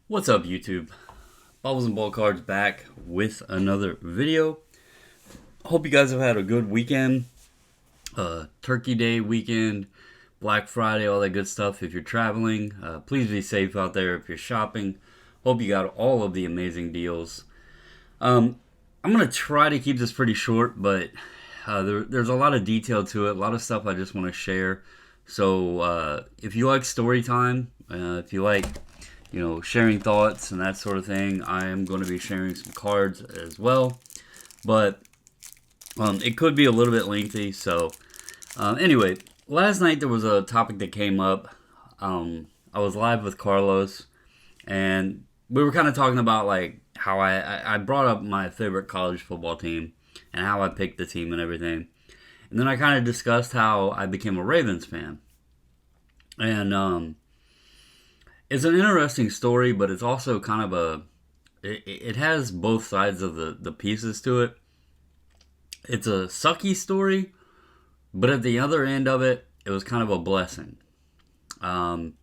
What's up, YouTube? Bubbles and Ball Cards back with another video. Hope you guys have had a good weekend. Turkey Day weekend, Black Friday, all that good stuff. If you're traveling, please be safe out there. If you're shopping, hope you got all of the amazing deals. I'm going to try to keep this pretty short, but there's a lot of detail to it, a lot of stuff I just want to share. So if you like story time, if you like sharing thoughts and that sort of thing, I am going to be sharing some cards as well. But it could be a little bit lengthy. So anyway, last night there was a topic that came up. I was live with Carlos, and we were kind of talking about like how I brought up my favorite college football team and how I picked the team and everything. And then I kind of discussed how I became a Ravens fan. And it's an interesting story, but it's also kind of it has both sides of the pieces to it. It's a sucky story, but at the other end of it, it was kind of a blessing. And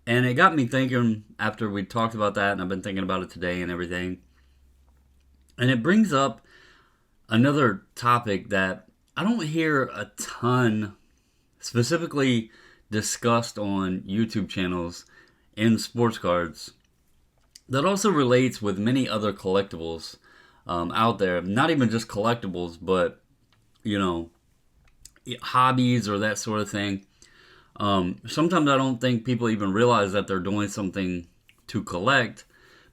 it got me thinking after we talked about that, and I've been thinking about it today and everything. And it brings up another topic that I don't hear a ton specifically discussed on YouTube channels in sports cards, that also relates with many other collectibles out there. Not even just collectibles, but hobbies or that sort of thing. Sometimes I don't think people even realize that they're doing something to collect,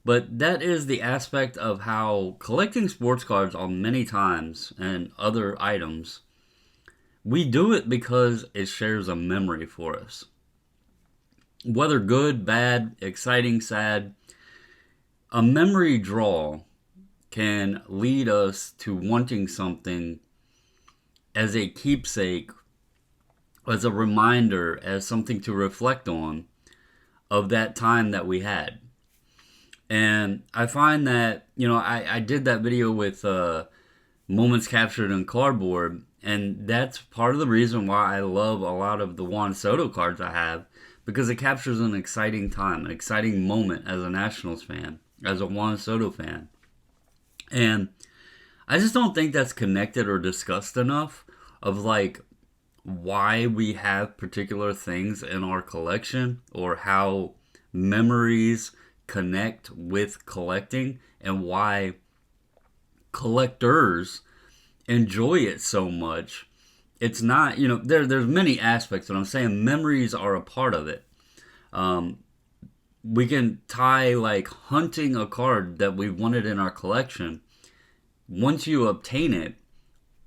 but that is the aspect of how collecting sports cards on many times and other items, we do it because it shares a memory for us. Whether good, bad, exciting, sad, a memory draw can lead us to wanting something as a keepsake, as a reminder, as something to reflect on of that time that we had. And I find that, I did that video with moments captured in cardboard, and that's part of the reason why I love a lot of the Juan Soto cards I have, because it captures an exciting time, an exciting moment as a Nationals fan, as a Juan Soto fan. And I just don't think that's connected or discussed enough of like why we have particular things in our collection, or how memories connect with collecting, and why collectors enjoy it so much. It's not, there's many aspects, but I'm saying memories are a part of it. We can tie like hunting a card that we wanted in our collection. Once you obtain it,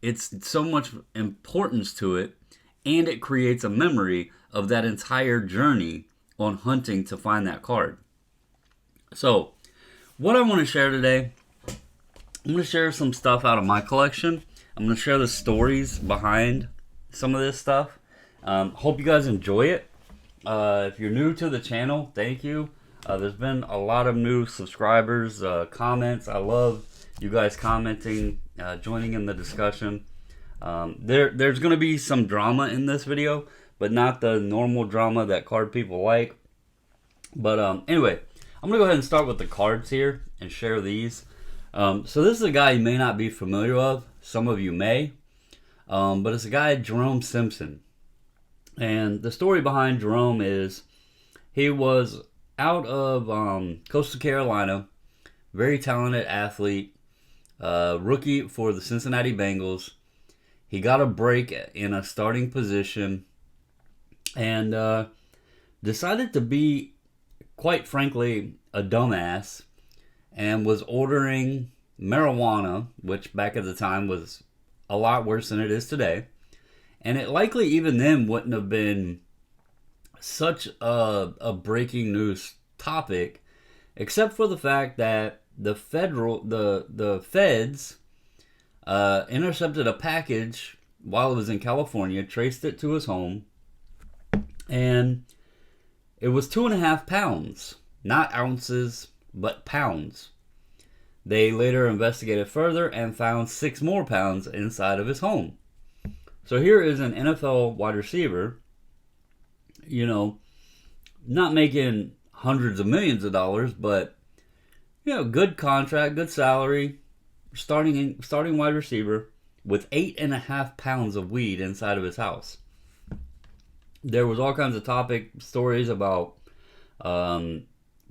it's so much importance to it, and it creates a memory of that entire journey on hunting to find that card. So, what I want to share today, I'm going to share some stuff out of my collection. I'm going to share the stories behind some of this stuff. Hope you guys enjoy it. If you're new to the channel, thank you. There's been a lot of new subscribers, comments. I love you guys commenting, joining in the discussion. There's going to be some drama in this video, but not the normal drama that card people like. But anyway, I'm going to go ahead and start with the cards here and share these. So this is a guy you may not be familiar with. Some of you may. But it's a guy, Jerome Simpson. And the story behind Jerome is he was out of Coastal Carolina, very talented athlete, rookie for the Cincinnati Bengals. He got a break in a starting position and decided to be, quite frankly, a dumbass, and was ordering marijuana, which back at the time was a lot worse than it is today. And it likely even then wouldn't have been such a breaking news topic, except for the fact that the feds intercepted a package while it was in California, traced it to his home, and It was 2.5 pounds, not ounces, but pounds. They later investigated further and found 6 more pounds inside of his home. So here is an NFL wide receiver, not making hundreds of millions of dollars, but good contract, good salary, starting wide receiver with 8.5 pounds of weed inside of his house. There was all kinds of stories about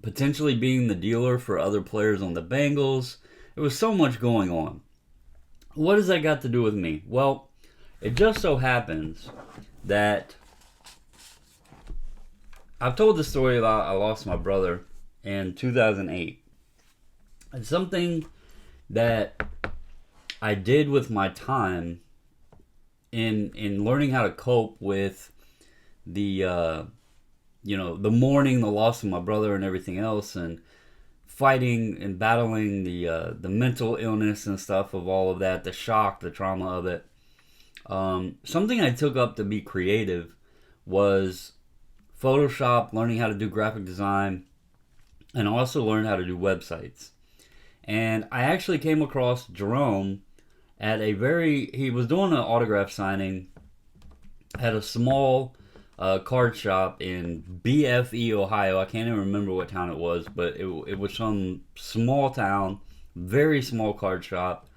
potentially being the dealer for other players on the Bengals. There was so much going on. What does that got to do with me? Well, it just so happens that I've told the story about I lost my brother in 2008. It's something that I did with my time in learning how to cope with the the mourning, the loss of my brother and everything else, and fighting and battling the mental illness and stuff of all of that, the shock, the trauma of it. Something I took up to be creative was Photoshop, learning how to do graphic design, and also learn how to do websites. And I actually came across Jerome at he was doing an autograph signing at a small card shop in BFE, Ohio. I can't even remember what town it was, but it was some small town, very small card shop.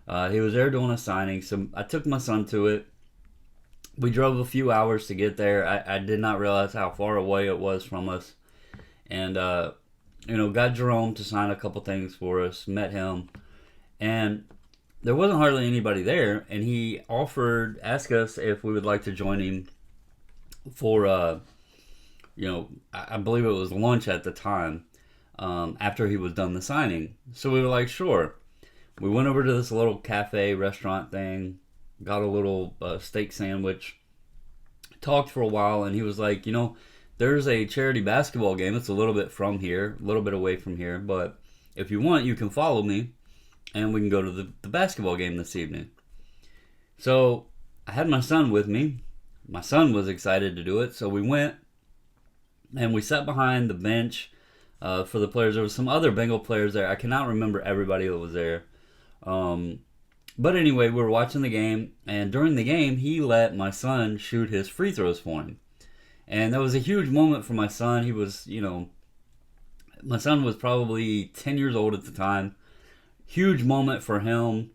He was there doing a signing, so I took my son to it. We drove a few hours to get there. I did not realize how far away it was from us. And, got Jerome to sign a couple things for us, met him. And there wasn't hardly anybody there. And he asked us if we would like to join him for, I believe it was lunch at the time, after he was done the signing. So we were like, sure. We went over to this little cafe restaurant thing, got a little steak sandwich, talked for a while, and he was like, there's a charity basketball game. It's a little bit from here, a little bit away from here, but if you want, you can follow me, and we can go to the basketball game this evening. So I had my son with me. My son was excited to do it, so we went, and we sat behind the bench for the players. There was some other Bengal players there. I cannot remember everybody that was there. But anyway, we were watching the game, and during the game, he let my son shoot his free throws for him. And that was a huge moment for my son. He was, my son was probably 10 years old at the time. Huge moment for him.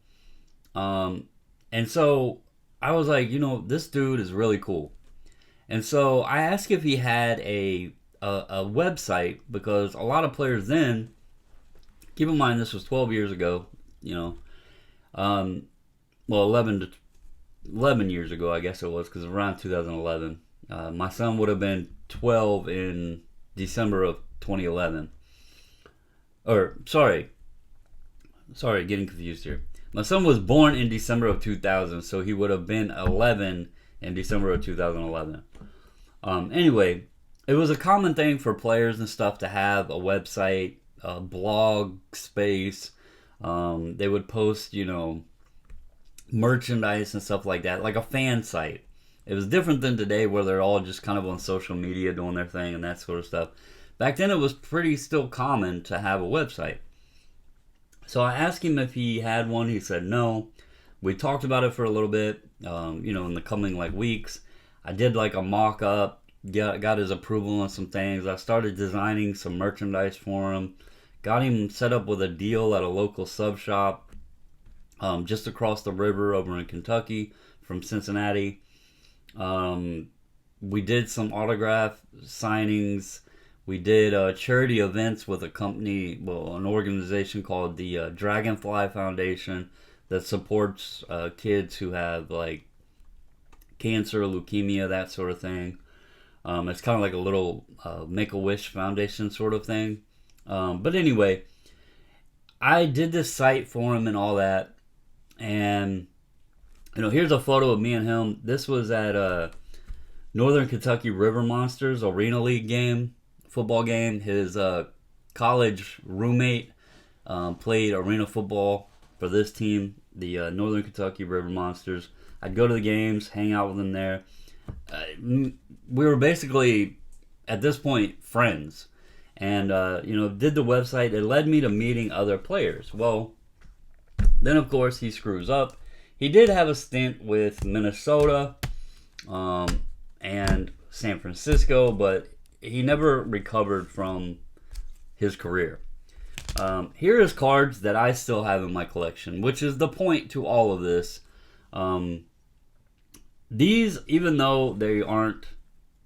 And so I was like, this dude is really cool. And so I asked if he had a website, because a lot of players then, keep in mind this was 12 years ago, 11 years ago, I guess it was, because around 2011. My son would have been 12 in December of 2011. Or, sorry, getting confused here. My son was born in December of 2000, so he would have been 11 in December of 2011. Anyway, it was a common thing for players and stuff to have a website, a blog space. They would post, merchandise and stuff like that, like a fan site. It was different than today, where they're all just kind of on social media doing their thing and that sort of stuff. Back then, it was pretty still common to have a website. So I asked him if he had one. He said no. We talked about it for a little bit, in the coming weeks. I did a mock-up, got his approval on some things. I started designing some merchandise for him. Got him set up with a deal at a local sub shop just across the river over in Kentucky from Cincinnati. We did some autograph signings. We did charity events with an organization called the Dragonfly Foundation that supports kids who have cancer, leukemia, that sort of thing. It's kind of like a little Make-A-Wish Foundation sort of thing. But anyway, I did this site for him and all that. And, here's a photo of me and him. This was at Northern Kentucky River Monsters Arena League football game. His college roommate played arena football for this team, the Northern Kentucky River Monsters. I'd go to the games, hang out with him there. We were basically at this point, friends. And, did the website. It led me to meeting other players. Well, then, of course, he screws up. He did have a stint with Minnesota and San Francisco, but he never recovered from his career. Here is cards that I still have in my collection, which is the point to all of this. These, even though they aren't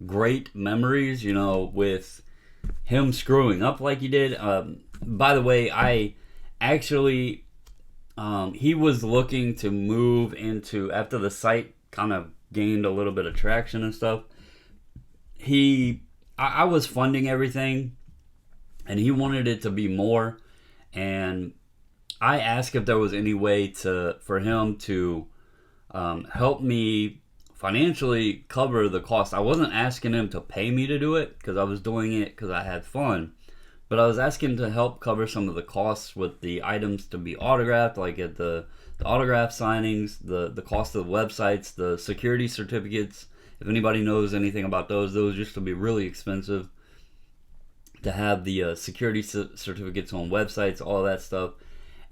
great memories, with him screwing up like he did. By the way, I actually, he was looking to move into, after the site kind of gained a little bit of traction and stuff, I was funding everything, and he wanted it to be more, and I asked if there was any way for him to help me financially cover the cost. I wasn't asking him to pay me to do it, because I was doing it because I had fun, but I was asking to help cover some of the costs with the items to be autographed, like at the autograph signings, the cost of the websites, the security certificates. If anybody knows anything about those used to be really expensive to have the security certificates on websites, all that stuff.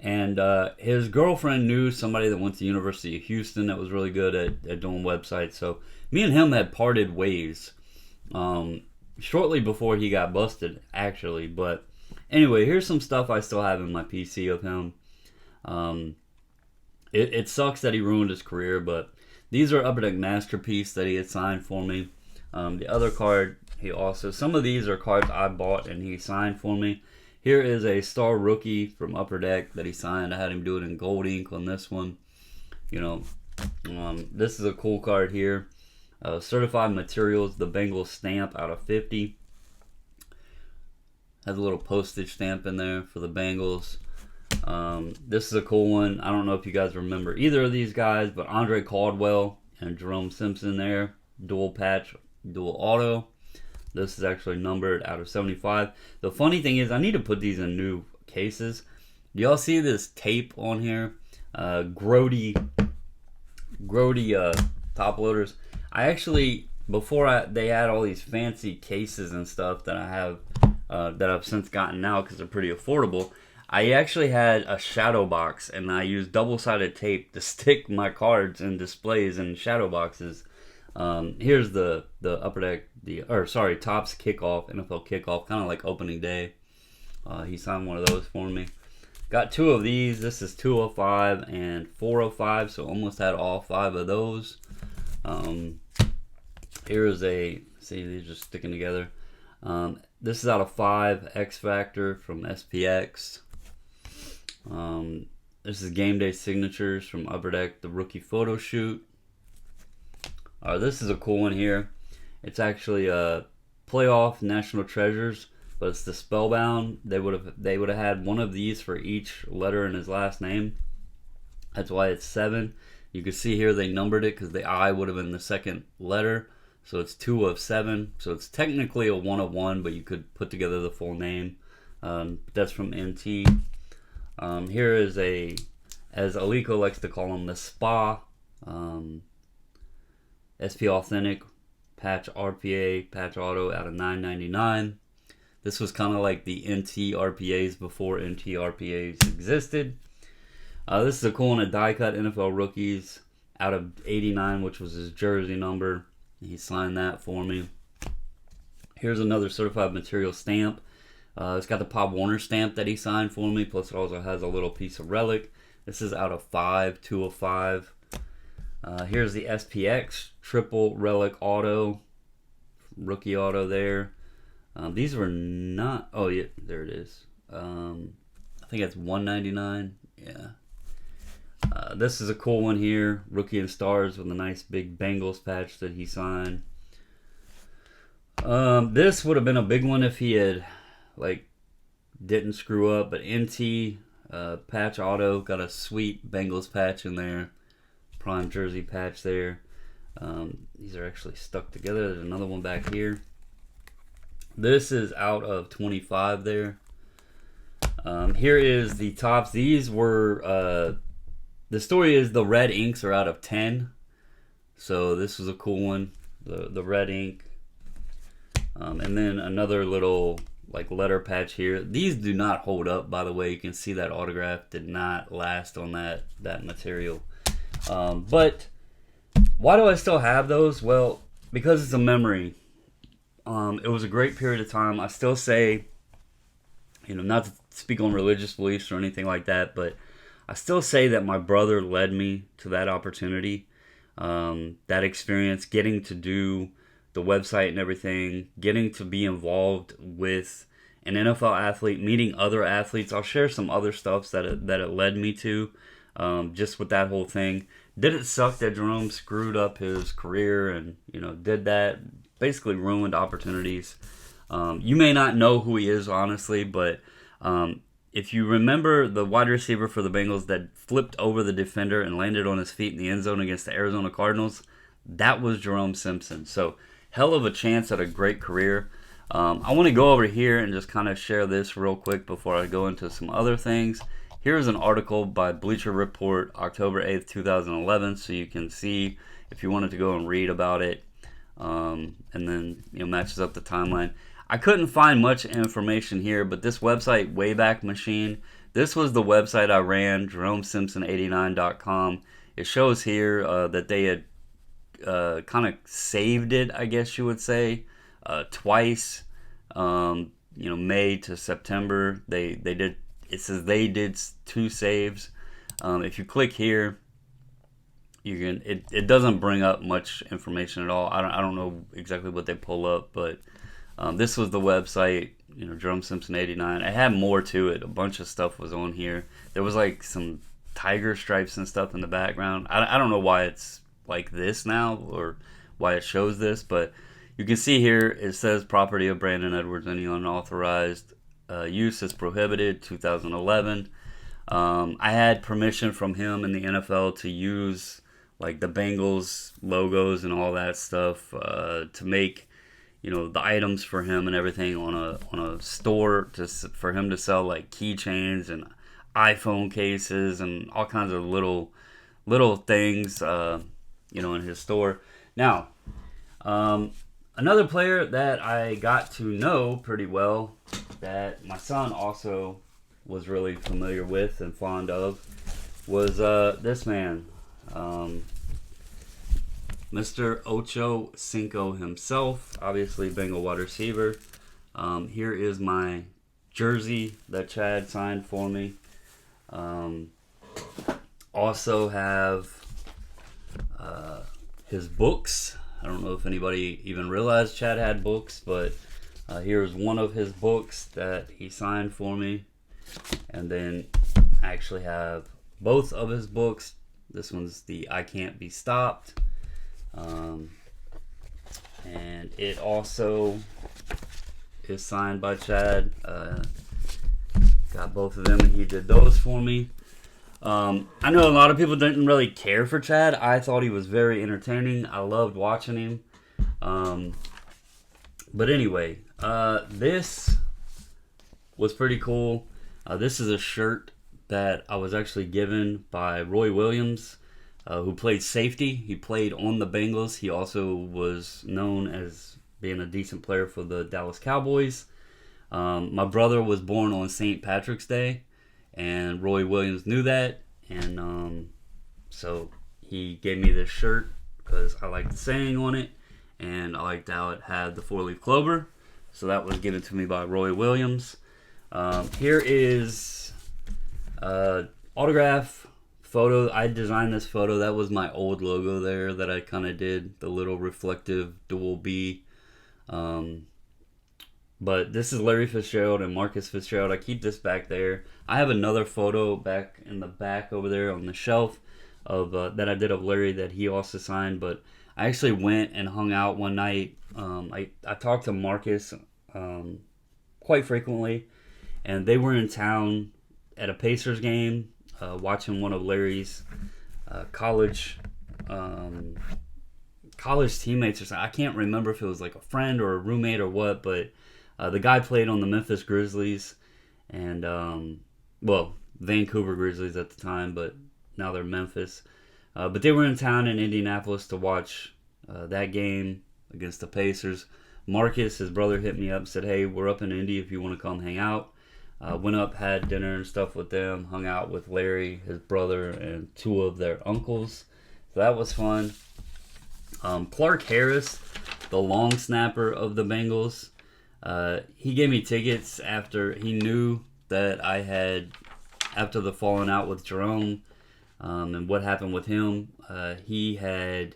And his girlfriend knew somebody that went to the University of Houston that was really good at doing websites. So me and him had parted ways shortly before he got busted, actually. But anyway, here's some stuff I still have in my PC of him. It sucks that he ruined his career, but these are Upper Deck Masterpiece that he had signed for me. The other card, some of these are cards I bought and he signed for me. Here is a star rookie from Upper Deck that he signed. I had him do it in gold ink on this one. This is a cool card here. Certified Materials, the Bengals stamp out of 50. Has a little postage stamp in there for the Bengals. This is a cool one. I don't know if you guys remember either of these guys, but Andre Caldwell and Jerome Simpson there. Dual patch, dual auto. This is actually numbered out of 75. The funny thing is, I need to put these in new cases. Do y'all see this tape on here? Grody top loaders. I actually, before they had all these fancy cases and stuff that I have, that I've since gotten now because they're pretty affordable, I actually had a shadow box, and I used double-sided tape to stick my cards and displays in shadow boxes. Here's the Upper Deck, Topps kickoff, NFL kickoff, kind of like opening day. He signed one of those for me. Got two of these. This is 205 and 405, so almost had all 5 of those. Here's see, these are sticking together. This is out of 5, X Factor from SPX. This is Game Day Signatures from Upper Deck, the rookie photo shoot. This is a cool one here. It's actually a playoff National Treasures, but it's the Spellbound. They would have had one of these for each letter in his last name. That's why it's 7. You can see here they numbered it because the I would have been the second letter. So it's 2 of 7. So it's technically a 1 of 1, but you could put together the full name. That's from NT. Here is as Alico likes to call them, the SPA. SP Authentic patch RPA patch auto out of $9.99. This was kind of like the NT RPAs before NT RPAs existed. This is a cool one, a die cut NFL rookies out of 89, which was his jersey number. He signed that for me. Here's another certified material stamp. It's got the Pop Warner stamp that he signed for me, plus it also has a little piece of relic. This is out of 5, 2 of 5. Here's the SPX triple relic auto, rookie auto there. These were not. Oh yeah, there it is. I think it's $1.99. Yeah. This is a cool one here, rookie and stars with a nice big Bengals patch that he signed. This would have been a big one if he had didn't screw up, but NT patch auto, got a sweet Bengals patch in there. Prime jersey patch there. These are actually stuck together. There's another one back here. This is out of 25 there. Here is the tops. These were the story is the red inks are out of 10. So this was a cool one. The red ink. And then another little like letter patch here. These do not hold up, by the way. You can see that autograph did not last on that material. But why do I still have those? Well, because it's a memory. It was a great period of time. I still say, not to speak on religious beliefs or anything like that, but I still say that my brother led me to that opportunity, that experience, getting to do the website and everything, getting to be involved with an NFL athlete, meeting other athletes. I'll share some other stuff that it led me to, just with that whole thing. Did it suck that Jerome screwed up his career and, did that? Basically ruined opportunities. You may not know who he is, honestly, but if you remember the wide receiver for the Bengals that flipped over the defender and landed on his feet in the end zone against the Arizona Cardinals, that was Jerome Simpson. So, hell of a chance at a great career. I want to go over here and just kind of share this real quick before I go into some other things. Here's an article by Bleacher Report, October 8th, 2011, so you can see if you wanted to go and read about it. And then matches up the timeline. I couldn't find much information here, but this website, Wayback Machine, this was the website I ran, JeromeSimpson89.com. It shows here that they had kind of saved it, I guess you would say, twice. May to September. They did. It says they did 2 saves. If you click here, you can. It doesn't bring up much information at all. I don't know exactly what they pull up, but this was the website. Jerome Simpson 89. It had more to it. A bunch of stuff was on here. There was like some tiger stripes and stuff in the background. I don't know why it's like this now or why it shows this, but you can see here it says property of Brandon Edwards. Any unauthorized use is prohibited. 2011. I had permission from him in the NFL to use like the Bengals logos and all that stuff to make the items for him and everything on a store for him to sell like keychains and iPhone cases and all kinds of little things in his store. Now, another player that I got to know pretty well that my son also was really familiar with and fond of was this man, Mr. Ocho Cinco himself, obviously Bengal wide receiver. Here is my jersey that Chad signed for me. Also have his books. I don't know if anybody even realized Chad had books, but here's one of his books that he signed for me. And then I actually have both of his books. This one's the I Can't Be Stopped. And it also is signed by Chad. Got both of them, and he did those for me. I know a lot of people didn't really care for Chad. I thought he was very entertaining. I loved watching him. But anyway, this was pretty cool. This is a shirt that I was actually given by Roy Williams, who played safety. He played on the Bengals. He also was known as being a decent player for the Dallas Cowboys. My brother was born on St. Patrick's Day, and Roy Williams knew that, and so he gave me this shirt because I liked the saying on it, and I liked how it had the 4-leaf clover. So that was given to me by Roy Williams. Here is autograph photo. I designed this photo. That was my old logo there that I kind of did, the little reflective dual B. But this is Larry Fitzgerald and Marcus Fitzgerald. I keep this back there. I have another photo back in the back over there on the shelf of that I did of Larry that he also signed. But I actually went and hung out one night. I talked to Marcus quite frequently, and they were in town at a Pacers game, watching one of Larry's college teammates or something. I can't remember if it was like a friend or a roommate or what, but the guy played on the Memphis Grizzlies and, Vancouver Grizzlies at the time, but now they're Memphis. But they were in town in Indianapolis to watch that game against the Pacers. Marcus, his brother, hit me up and said, hey, we're up in Indy if you want to come hang out. Went up, had dinner and stuff with them, hung out with Larry, his brother, and 2 of their uncles. So that was fun. Clark Harris, the long snapper of the Bengals, he gave me tickets after he knew that I had, after the falling out with Jerome and what happened with him, he had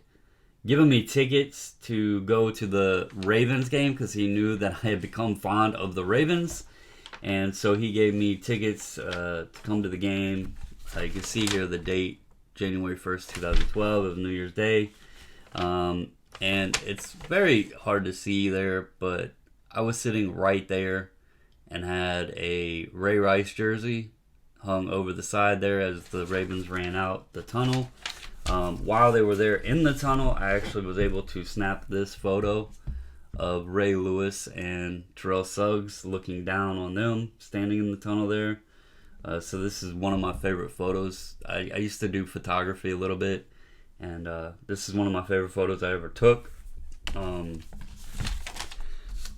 given me tickets to go to the Ravens game because he knew that I had become fond of the Ravens. And so he gave me tickets to come to the game. You can see here the date, January 1st, 2012, of New Year's Day. And it's very hard to see there, but I was sitting right there and had a Ray Rice jersey hung over the side there as the Ravens ran out the tunnel. While they were there in the tunnel, I actually was able to snap this photo of Ray Lewis and Terrell Suggs looking down on them, standing in the tunnel there. So this is one of my favorite photos. I used to do photography a little bit, and this is one of my favorite photos I ever took.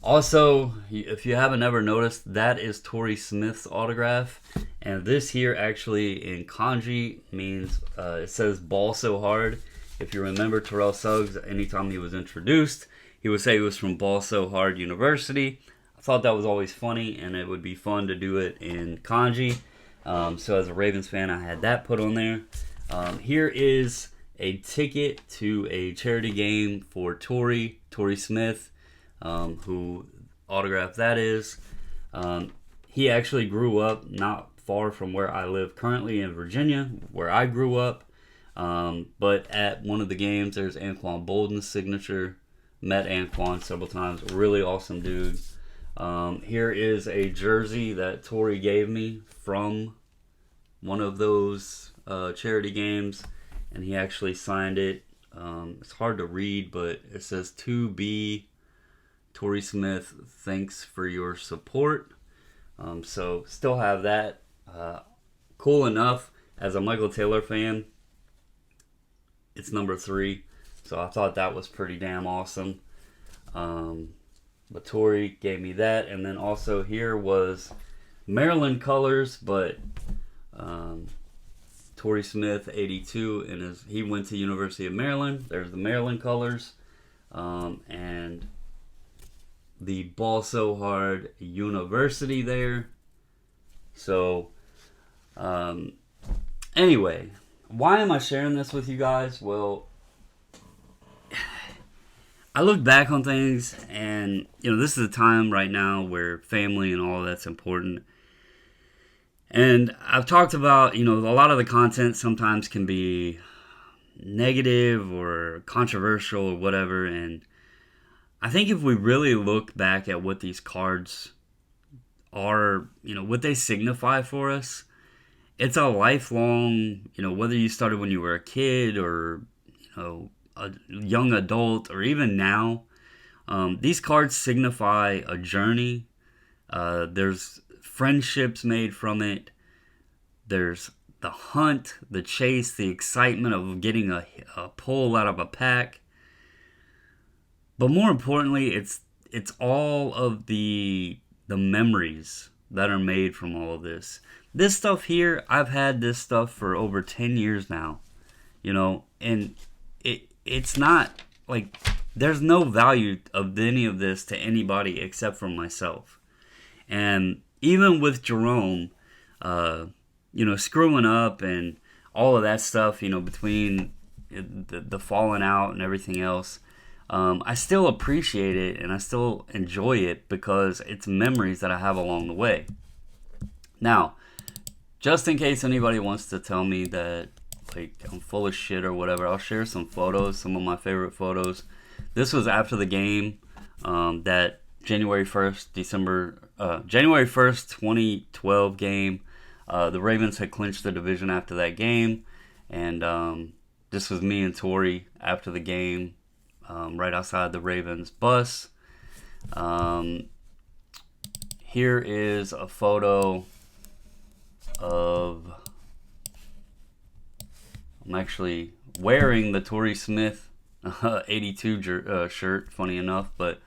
Also, if you haven't ever noticed, that is Torrey Smith's autograph. And this here actually in kanji means, it says ball so hard. If you remember Terrell Suggs, anytime he was introduced, he would say he was from Ball So Hard University. I thought that was always funny, and it would be fun to do it in kanji. So as a Ravens fan, I had that put on there. Here is a ticket to a charity game for Torrey Smith, who autograph that is. He actually grew up not far from where I live currently in Virginia, where I grew up. But at one of the games, there's Anquan Bolden's signature. Met Anquan several times. Really awesome dude. Here is a jersey that Torrey gave me from one of those charity games, and he actually signed it. It's hard to read, but it says, "To be Torrey Smith, thanks for your support." So still have that. Cool enough, as a Michael Taylor fan, it's number 3. So I thought that was pretty damn awesome. But Torrey gave me that. And then also here was Maryland colors, but Torrey Smith, 82, and he went to University of Maryland. There's the Maryland colors. And the Ball So Hard University there. So, anyway, why am I sharing this with you guys? Well, I look back on things, and this is a time right now where family and all that's important. And I've talked about, a lot of the content sometimes can be negative or controversial or whatever. And I think if we really look back at what these cards are, what they signify for us, it's a lifelong, whether you started when you were a kid or, a young adult, or even now, these cards signify a journey. There's friendships made from it. There's the hunt, the chase, the excitement of getting a pull out of a pack. But more importantly, it's all of the memories that are made from all of this. This stuff here, I've had this stuff for over 10 years now, and it's not like there's no value of any of this to anybody except for myself. And even with Jerome, screwing up and all of that stuff, between the falling out and everything else, I still appreciate it and I still enjoy it because it's memories that I have along the way. Now, just in case anybody wants to tell me that I'm full of shit or whatever, I'll share some photos, some of my favorite photos. This was after the game, that January 1st, 2012 game. The Ravens had clinched the division after that game, and this was me and Torrey after the game, right outside the Ravens bus. Here is a photo of, I'm actually wearing the Torrey Smith 82 shirt, funny enough, but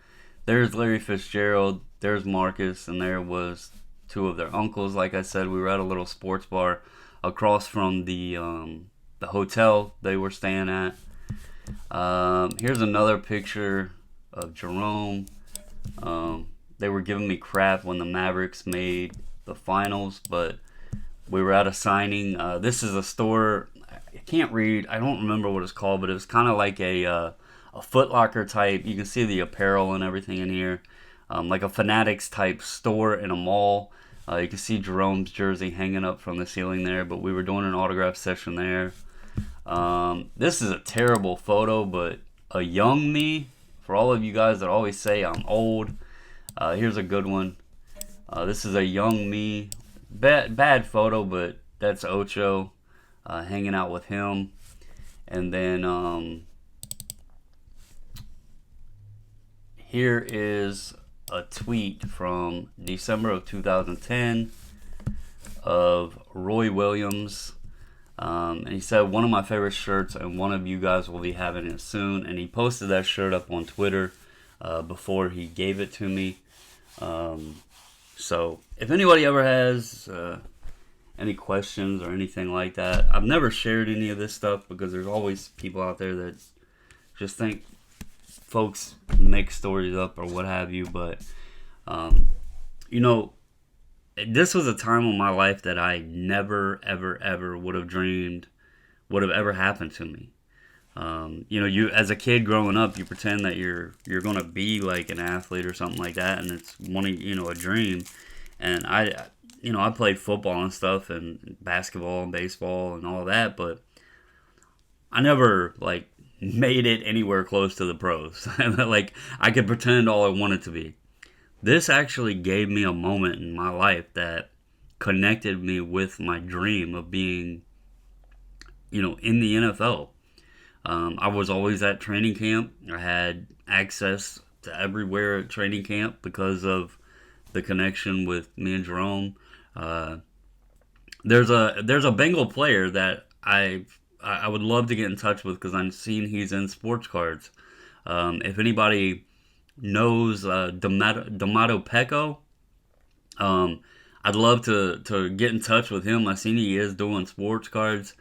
there's Larry Fitzgerald, there's Marcus, and there was two of their uncles. Like I said, we were at a little sports bar across from the hotel they were staying at. Here's another picture of Jerome. They were giving me crap when the Mavericks made the finals, but we were at a signing. This is a store. I can't read. I don't remember what it's called, but it was kind of like a Foot Locker type. You can see the apparel and everything in here, like a Fanatics type store in a mall. You can see Jerome's jersey hanging up from the ceiling there, but we were doing an autograph session there. This is a terrible photo, but a young me. For all of you guys that always say I'm old, here's a good one. This is a young me. Bad photo, but that's Ocho hanging out with him. And then here is a tweet from December of 2010 of Roy Williams. And he said, one of my favorite shirts, and one of you guys will be having it soon. And he posted that shirt up on Twitter before he gave it to me. So if anybody ever has any questions or anything like that, I've never shared any of this stuff because there's always people out there that just think folks make stories up or what have you. But, you know, this was a time in my life that I never, ever, ever would have dreamed would have ever happened to me. You know, you as a kid growing up, you pretend that you're gonna be like an athlete or something like that, and it's a dream. And I played football and stuff, and basketball and baseball and all that, but I never like made it anywhere close to the pros. Like I could pretend all I wanted to be. This actually gave me a moment in my life that connected me with my dream of being, in the NFL. I was always at training camp. I had access to everywhere at training camp because of the connection with me and Jerome. There's a Bengal player that I would love to get in touch with because I'm seeing he's in sports cards. If anybody knows D'Amato Pecco, I'd love to get in touch with him. I seen he is doing sports cards,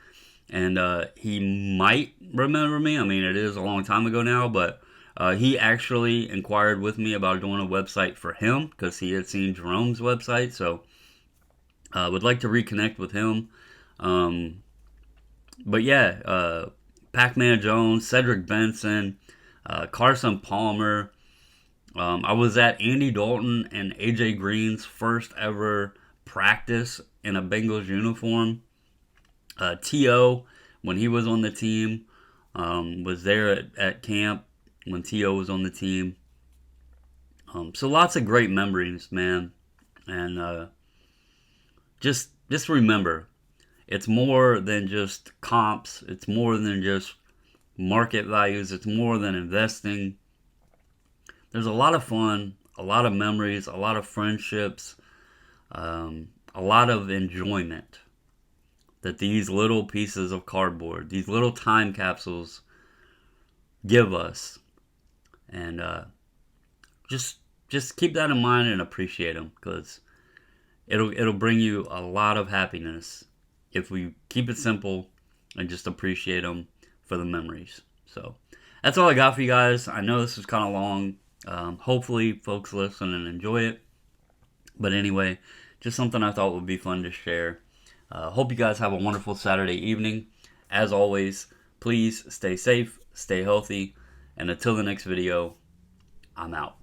and he might remember me. I mean, it is a long time ago now, but he actually inquired with me about doing a website for him because he had seen Jerome's website. So I would like to reconnect with him. But yeah, Pac-Man Jones, Cedric Benson, Carson Palmer. I was at Andy Dalton and AJ Green's first ever practice in a Bengals uniform. T.O., when he was on the team, was there at camp when T.O. was on the team. So lots of great memories, man. And just remember, it's more than just comps. It's more than just market values. It's more than investing. There's a lot of fun, a lot of memories, a lot of friendships, a lot of enjoyment that these little pieces of cardboard, these little time capsules give us. And just keep that in mind and appreciate them, because it'll bring you a lot of happiness if we keep it simple and just appreciate them for the memories. So that's all I got for you guys. I know this was kind of long. Hopefully folks listen and enjoy it. But anyway, just something I thought would be fun to share. Hope you guys have a wonderful Saturday evening. As always, please stay safe, stay healthy, and until the next video, I'm out.